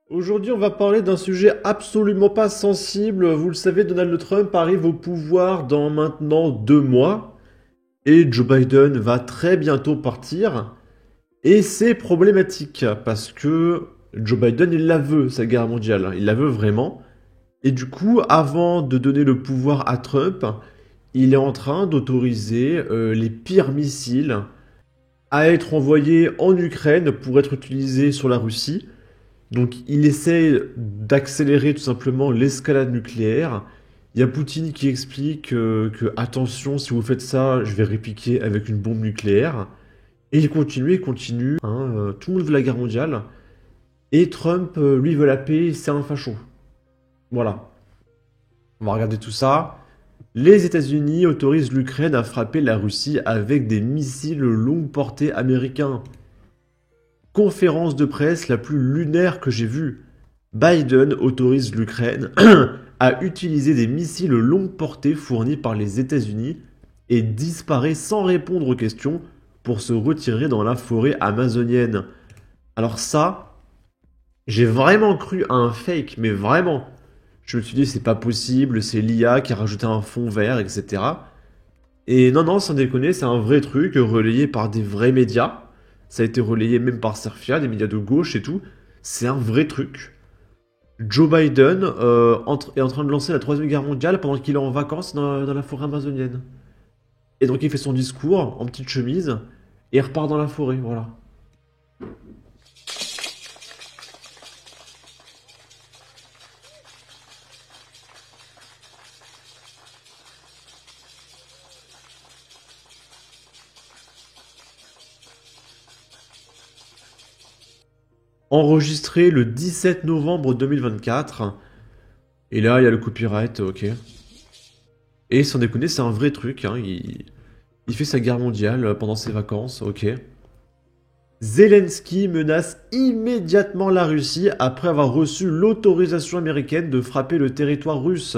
Aujourd'hui, on va parler d'un sujet absolument pas sensible. Vous le savez, Donald Trump arrive au pouvoir dans maintenant 2 mois et Joe Biden va très bientôt partir. Et c'est problématique parce que Joe Biden, il la veut, sa guerre mondiale. Il la veut vraiment. Et du coup, avant de donner le pouvoir à Trump, il est en train d'autoriser les pires missiles à être envoyés en Ukraine pour être utilisés sur la Russie. Donc il essaie d'accélérer tout simplement l'escalade nucléaire. Il y a Poutine qui explique que attention, si vous faites ça, je vais répliquer avec une bombe nucléaire. Et il continue. Hein, tout le monde veut la guerre mondiale. Et Trump, lui, veut la paix, c'est un facho. Voilà. On va regarder tout ça. Les États-Unis autorisent l'Ukraine à frapper la Russie avec des missiles longue portée américains. Conférence de presse la plus lunaire que j'ai vue. Biden autorise l'Ukraine à utiliser des missiles longue portée fournis par les États-Unis et disparaît sans répondre aux questions pour se retirer dans la forêt amazonienne. Alors ça, j'ai vraiment cru à un fake, mais vraiment. Je me suis dit c'est pas possible, c'est l'IA qui a rajouté un fond vert, etc. Et non, non, sans déconner, c'est un vrai truc relayé par des vrais médias. Ça a été relayé même par Serfia, des médias de gauche et tout. C'est un vrai truc. Joe Biden est en train de lancer la Troisième Guerre mondiale pendant qu'il est en vacances dans la forêt amazonienne. Et donc il fait son discours en petite chemise et il repart dans la forêt, voilà. Enregistré le 17 novembre 2024. Et là, il y a le copyright, ok. Et sans déconner, c'est un vrai truc, hein. Il fait sa guerre mondiale pendant ses vacances, ok. Zelensky menace immédiatement la Russie après avoir reçu l'autorisation américaine de frapper le territoire russe.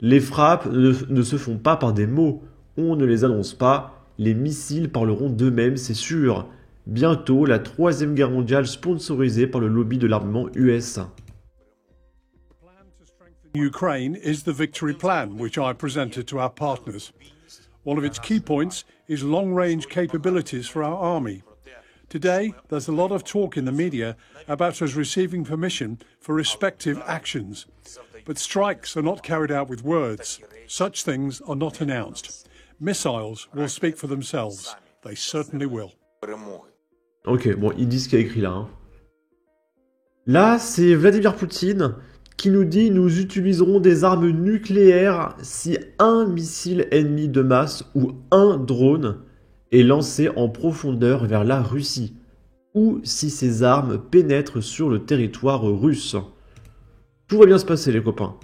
Les frappes ne se font pas par des mots, on ne les annonce pas, les missiles parleront d'eux-mêmes, c'est sûr. Bientôt, la troisième guerre mondiale sponsorisée par le lobby de l'armement US. Ukraine is the victory plan, which I presented to our partners. One of its key points is long-range capabilities for our army. Today, there's a lot of talk in the media about us receiving permission for respective actions. But strikes are not carried out with words. Such things are not announced. Missiles will speak for themselves. They certainly will. Ok, bon, ils disent ce qu'il y a écrit là. Hein. Là, c'est Vladimir Poutine qui nous dit nous utiliserons des armes nucléaires si un missile ennemi de masse ou un drone est lancé en profondeur vers la Russie, ou si ces armes pénètrent sur le territoire russe. Tout va bien se passer les copains.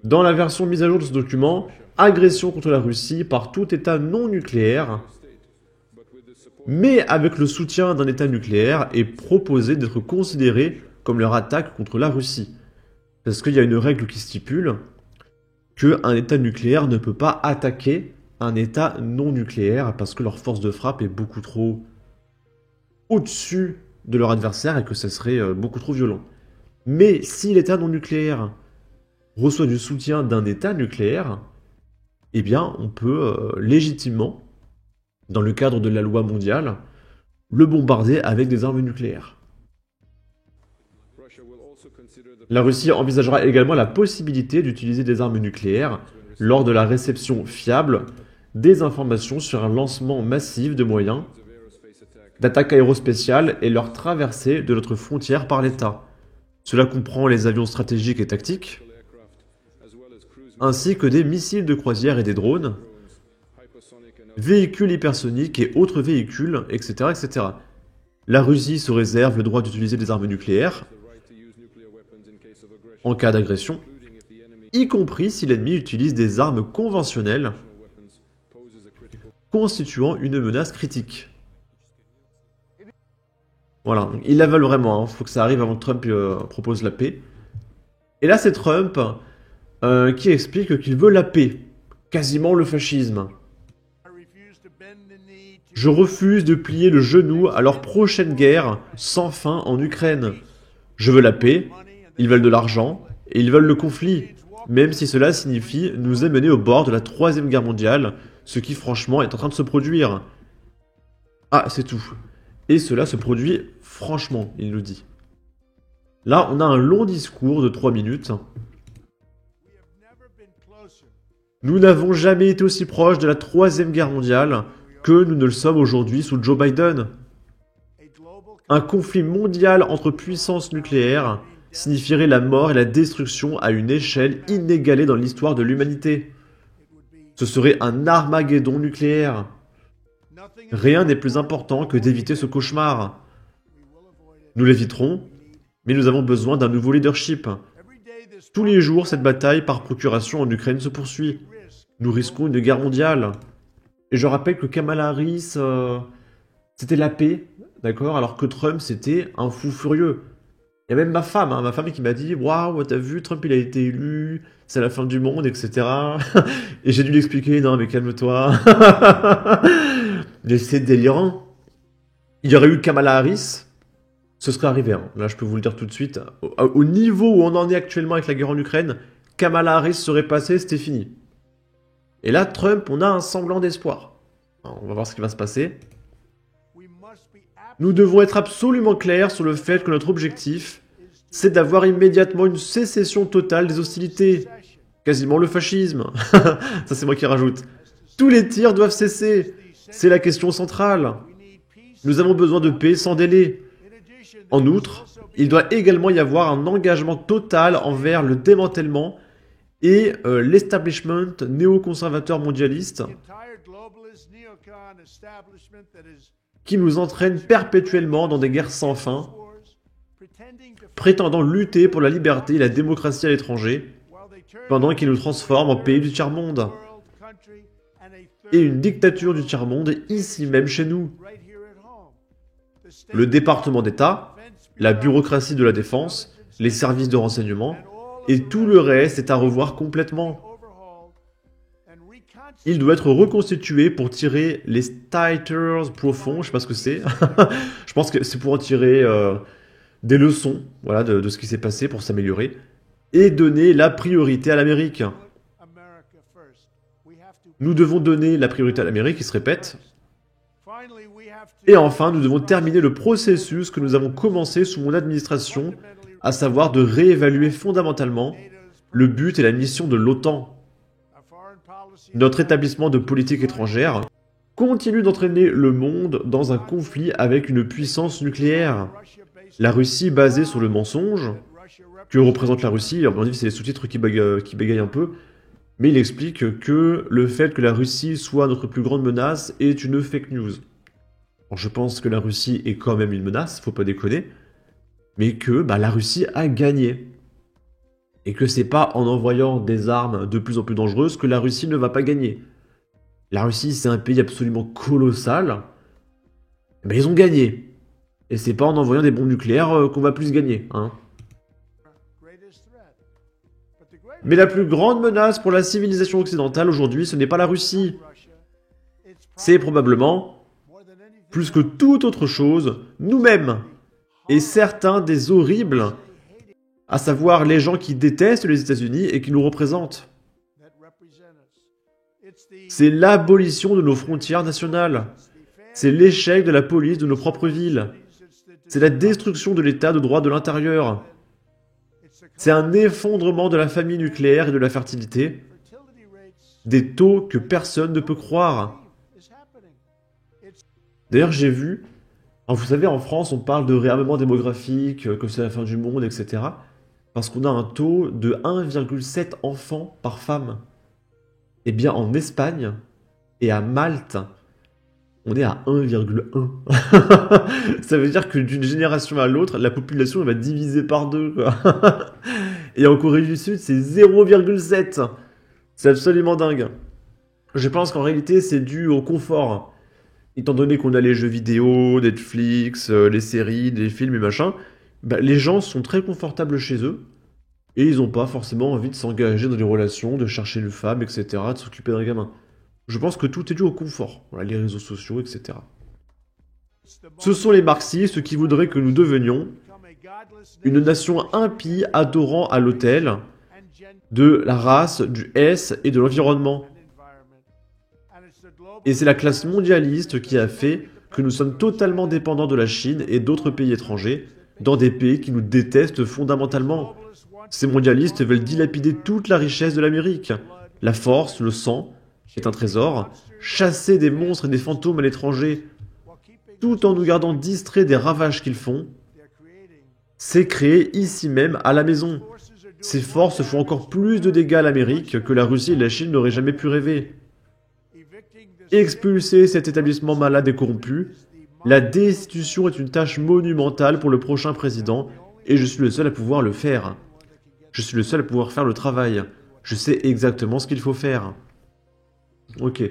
Dans la version mise à jour de ce document, agression contre la Russie par tout État non nucléaire, mais avec le soutien d'un État nucléaire est proposé d'être considéré comme leur attaque contre la Russie. Parce qu'il y a une règle qui stipule qu'un État nucléaire ne peut pas attaquer un État non nucléaire parce que leur force de frappe est beaucoup trop au-dessus de leur adversaire et que ça serait beaucoup trop violent. Mais si l'État non nucléaire reçoit du soutien d'un État nucléaire, eh bien on peut légitimement, dans le cadre de la loi mondiale, le bombarder avec des armes nucléaires. La Russie envisagera également la possibilité d'utiliser des armes nucléaires lors de la réception fiable des informations sur un lancement massif de moyens d'attaque aérospatiale et leur traversée de notre frontière par l'État. Cela comprend les avions stratégiques et tactiques, ainsi que des missiles de croisière et des drones, véhicules hypersoniques et autres véhicules, etc., etc. La Russie se réserve le droit d'utiliser des armes nucléaires en cas d'agression, y compris si l'ennemi utilise des armes conventionnelles constituant une menace critique. Voilà, ils la veulent vraiment, faut que ça arrive avant que Trump propose la paix. Et là c'est Trump qui explique qu'il veut la paix, quasiment le fascisme. Je refuse de plier le genou à leur prochaine guerre sans fin en Ukraine. Je veux la paix, ils veulent de l'argent, et ils veulent le conflit, même si cela signifie nous amener au bord de la Troisième Guerre mondiale, ce qui franchement est en train de se produire. Ah, c'est tout. Et cela se produit franchement, il nous dit. Là, on a un long discours de 3 minutes. Nous n'avons jamais été aussi proches de la Troisième Guerre mondiale que nous ne le sommes aujourd'hui sous Joe Biden. Un conflit mondial entre puissances nucléaires signifierait la mort et la destruction à une échelle inégalée dans l'histoire de l'humanité. Ce serait un Armageddon nucléaire. Rien n'est plus important que d'éviter ce cauchemar. Nous l'éviterons, mais nous avons besoin d'un nouveau leadership. Tous les jours, cette bataille par procuration en Ukraine se poursuit. Nous risquons une guerre mondiale. Et je rappelle que Kamala Harris, c'était la paix, d'accord, alors que Trump, c'était un fou furieux. Il y a même ma femme qui m'a dit « Waouh, t'as vu, Trump, il a été élu, c'est la fin du monde, etc. » Et j'ai dû lui expliquer « Non, mais calme-toi. » Mais c'est délirant. Il y aurait eu Kamala Harris, ce serait arrivé. Hein. Là, je peux vous le dire tout de suite. Au niveau où on en est actuellement avec la guerre en Ukraine, Kamala Harris serait passée, c'était fini. Et là, Trump, on a un semblant d'espoir. On va voir ce qui va se passer. Nous devons être absolument clairs sur le fait que notre objectif, c'est d'avoir immédiatement une sécession totale des hostilités. Quasiment le fascisme. Ça, c'est moi qui rajoute. Tous les tirs doivent cesser. C'est la question centrale. Nous avons besoin de paix sans délai. En outre, il doit également y avoir un engagement total envers le démantèlement et l'establishment néoconservateur mondialiste qui nous entraîne perpétuellement dans des guerres sans fin, prétendant lutter pour la liberté et la démocratie à l'étranger, pendant qu'il nous transforme en pays du tiers-monde, et une dictature du tiers-monde ici même chez nous. Le département d'État, la bureaucratie de la défense, les services de renseignement, et tout le reste est à revoir complètement. Il doit être reconstitué pour tirer les staters profonds, je sais pas ce que c'est. Je pense que c'est pour en tirer des leçons, voilà, de ce qui s'est passé pour s'améliorer, et donner la priorité à l'Amérique. Nous devons donner la priorité à l'Amérique, il se répète. Et enfin, nous devons terminer le processus que nous avons commencé sous mon administration, à savoir de réévaluer fondamentalement le but et la mission de l'OTAN. Notre établissement de politique étrangère continue d'entraîner le monde dans un conflit avec une puissance nucléaire. La Russie basée sur le mensonge, que représente la Russie, à mon avis c'est les sous-titres qui bégayent un peu, mais il explique que le fait que la Russie soit notre plus grande menace est une fake news. Alors, je pense que la Russie est quand même une menace, faut pas déconner, mais que la Russie a gagné. Et que c'est pas en envoyant des armes de plus en plus dangereuses que la Russie ne va pas gagner. La Russie, c'est un pays absolument colossal, mais ils ont gagné. Et c'est pas en envoyant des bombes nucléaires qu'on va plus gagner, hein. Mais la plus grande menace pour la civilisation occidentale aujourd'hui, ce n'est pas la Russie. C'est probablement, plus que toute autre chose, nous-mêmes. Et certains des horribles, à savoir les gens qui détestent les États-Unis et qui nous représentent. C'est l'abolition de nos frontières nationales. C'est l'échec de la police de nos propres villes. C'est la destruction de l'état de droit de l'intérieur. C'est un effondrement de la famille nucléaire et de la fertilité. Des taux que personne ne peut croire. D'ailleurs, j'ai vu, vous savez, en France, on parle de réarmement démographique, que c'est la fin du monde, etc. Parce qu'on a un taux de 1,7 enfants par femme. Eh bien, en Espagne et à Malte, on est à 1,1. Ça veut dire que d'une génération à l'autre, la population va diviser par 2. Et en Corée du Sud, c'est 0,7. C'est absolument dingue. Je pense qu'en réalité, c'est dû au confort. Étant donné qu'on a les jeux vidéo, Netflix, les séries, les films et machin, les gens sont très confortables chez eux et ils n'ont pas forcément envie de s'engager dans des relations, de chercher une femme, etc., de s'occuper d'un gamin. Je pense que tout est dû au confort. Voilà, les réseaux sociaux, etc. Ce sont les marxistes qui voudraient que nous devenions une nation impie adorant à l'autel de la race, du S et de l'environnement. Et c'est la classe mondialiste qui a fait que nous sommes totalement dépendants de la Chine et d'autres pays étrangers, dans des pays qui nous détestent fondamentalement. Ces mondialistes veulent dilapider toute la richesse de l'Amérique. La force, le sang, est un trésor, chasser des monstres et des fantômes à l'étranger, tout en nous gardant distraits des ravages qu'ils font, c'est créé ici même, à la maison. Ces forces font encore plus de dégâts à l'Amérique que la Russie et la Chine n'auraient jamais pu rêver. Expulser cet établissement malade et corrompu, la destitution est une tâche monumentale pour le prochain président, et je suis le seul à pouvoir le faire. Je suis le seul à pouvoir faire le travail. Je sais exactement ce qu'il faut faire. Ok.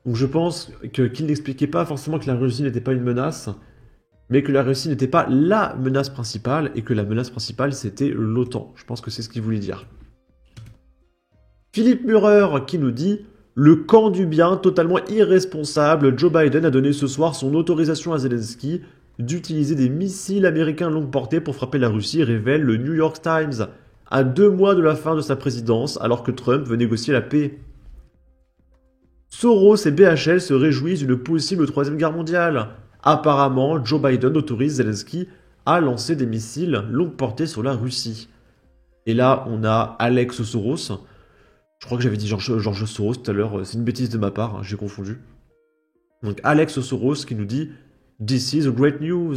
Donc je pense qu'il n'expliquait pas forcément que la Russie n'était pas une menace, mais que la Russie n'était pas la menace principale, et que la menace principale c'était l'OTAN. Je pense que c'est ce qu'il voulait dire. Philippe Murer qui nous dit « Le camp du bien, totalement irresponsable, Joe Biden a donné ce soir son autorisation à Zelensky d'utiliser des missiles américains longue portée pour frapper la Russie », révèle le New York Times, à 2 mois de la fin de sa présidence, alors que Trump veut négocier la paix. Soros et BHL se réjouissent d'une possible 3e guerre mondiale. Apparemment, Joe Biden autorise Zelensky à lancer des missiles longue portée sur la Russie. Et là, on a Alex Soros. Je crois que j'avais dit George Soros tout à l'heure. C'est une bêtise de ma part, hein, j'ai confondu. Donc Alex Soros qui nous dit « This is a great news ».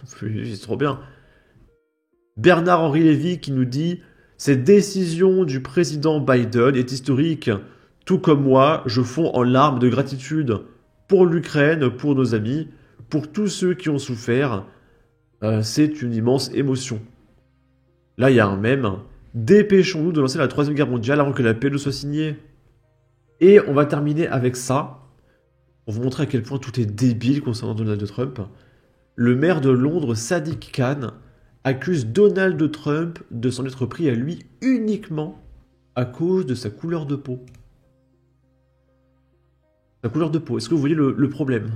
C'est trop bien. Bernard-Henri Lévy qui nous dit « Cette décision du président Biden est historique. Tout comme moi, je fonds en larmes de gratitude pour l'Ukraine, pour nos amis, pour tous ceux qui ont souffert. C'est une immense émotion. » Là, il y a un mème. Dépêchons-nous de lancer la 3e guerre mondiale avant que la paix ne soit signée. Et on va terminer avec ça. On va vous montrer à quel point tout est débile concernant Donald Trump. Le maire de Londres, Sadiq Khan, accuse Donald Trump de s'en être pris à lui uniquement à cause de sa couleur de peau. La couleur de peau, est-ce que vous voyez le problème?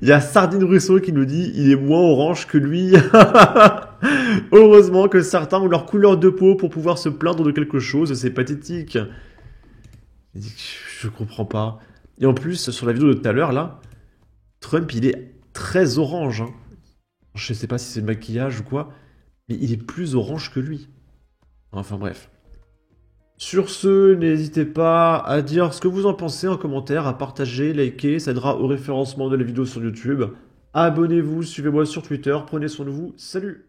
Il y a Sardine Russo qui nous dit « Il est moins orange que lui ». Heureusement que certains ont leur couleur de peau pour pouvoir se plaindre de quelque chose, c'est pathétique. Je comprends pas. Et en plus, sur la vidéo de tout à l'heure, là, Trump, il est très orange. Hein. Je sais pas si c'est le maquillage ou quoi, mais il est plus orange que lui. Enfin bref. Sur ce, n'hésitez pas à dire ce que vous en pensez en commentaire, à partager, liker, ça aidera au référencement de la vidéo sur YouTube. Abonnez-vous, suivez-moi sur Twitter, prenez soin de vous, salut!